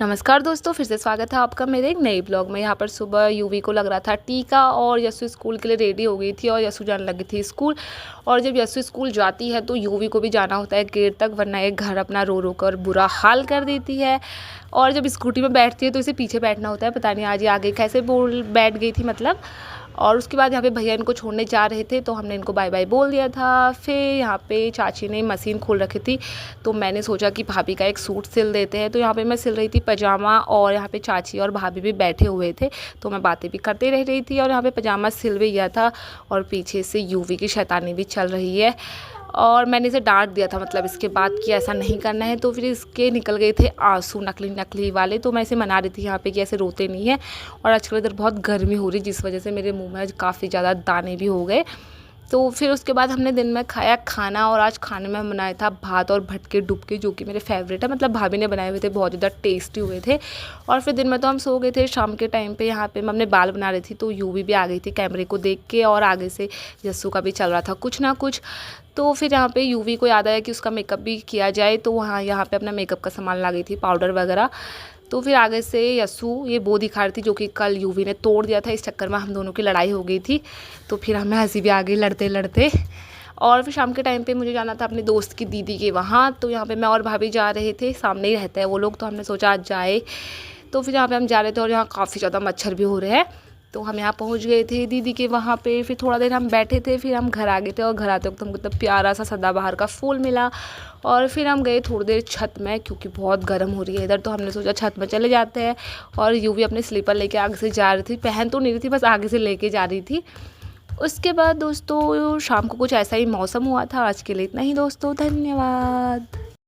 नमस्कार दोस्तों, फिर से स्वागत है आपका मेरे एक नए ब्लॉग में। यहाँ पर सुबह यूवी को लग रहा था टीका और यस्सु स्कूल के लिए रेडी हो गई थी और यस्सु जाने लगी थी स्कूल। और जब यस्सु स्कूल जाती है तो यूवी को भी जाना होता है गेट तक, वरना एक घर अपना रो रो कर बुरा हाल कर देती है। और जब स्कूटी में बैठती है तो इसे पीछे बैठना होता है। पता नहीं आज ये आगे कैसे बैठ गई थी मतलब। और उसके बाद यहाँ पे भैया इनको छोड़ने जा रहे थे तो हमने इनको बाय बाय बोल दिया था। फिर यहाँ पे चाची ने मशीन खोल रखी थी तो मैंने सोचा कि भाभी का एक सूट सिल देते हैं। तो यहाँ पे मैं सिल रही थी पजामा और यहाँ पे चाची और भाभी भी बैठे हुए थे तो मैं बातें भी करते रह रही थी और यहाँ पे पजामा सिल भी गया था और पीछे से यूवी की शैतानी भी चल रही है। और मैंने इसे डांट दिया था मतलब इसके बाद कि ऐसा नहीं करना है। तो फिर इसके निकल गए थे आंसू नकली नकली वाले। तो मैं इसे मना रही थी यहाँ पे कि ऐसे रोते नहीं है। और आजकल इधर बहुत गर्मी हो रही जिस वजह से मेरे मुंह में काफ़ी ज़्यादा दाने भी हो गए। तो फिर उसके बाद हमने दिन में खाया खाना और आज खाने में बनाया था भात और भटके डुबके, जो कि मेरे फेवरेट है। मतलब भाभी ने बनाए हुए थे, बहुत ज़्यादा टेस्टी हुए थे। और फिर दिन में तो हम सो गए थे। शाम के टाइम पे यहाँ पे मैं अपने बाल बना रही थी तो यूवी भी आ गई थी कैमरे को देख के और आगे से यस्सु का भी चल रहा था कुछ ना कुछ। तो फिर यहाँ पे यूवी को याद आया कि उसका मेकअप भी किया जाए तो वहाँ यहाँ पे अपना मेकअप का सामान ला गई थी, पाउडर वगैरह। तो फिर आगे से यस्सु ये वो दिखा रही थी जो कि कल यूवी ने तोड़ दिया था। इस चक्कर में हम दोनों की लड़ाई हो गई थी तो फिर हमें हंसी भी आ गई लड़ते लड़ते। और फिर शाम के टाइम पे मुझे जाना था अपने दोस्त की दीदी के वहाँ। तो यहाँ पे मैं और भाभी जा रहे थे, सामने ही रहते हैं वो लोग, तो हमने सोचा आज जाए। तो फिर यहाँ पे हम जा रहे थे और यहाँ काफ़ी ज़्यादा मच्छर भी हो रहे हैं। तो हम यहाँ पहुँच गए थे दीदी के वहाँ पे। फिर थोड़ा देर हम बैठे थे, फिर हम घर आ गए थे और घर आते वक्त हमको तब प्यारा सा सदाबहार का फूल मिला। और फिर हम गए थोड़ी देर छत में क्योंकि बहुत गर्म हो रही है इधर। तो हमने सोचा छत में चले जाते हैं। और यूवी अपने स्लीपर लेके आगे से जा रही थी, पहन तो नहीं रही थी, बस आगे से लेके जा रही थी। उसके बाद दोस्तों शाम को कुछ ऐसा ही मौसम हुआ था। आज के लिए इतना ही दोस्तों, धन्यवाद।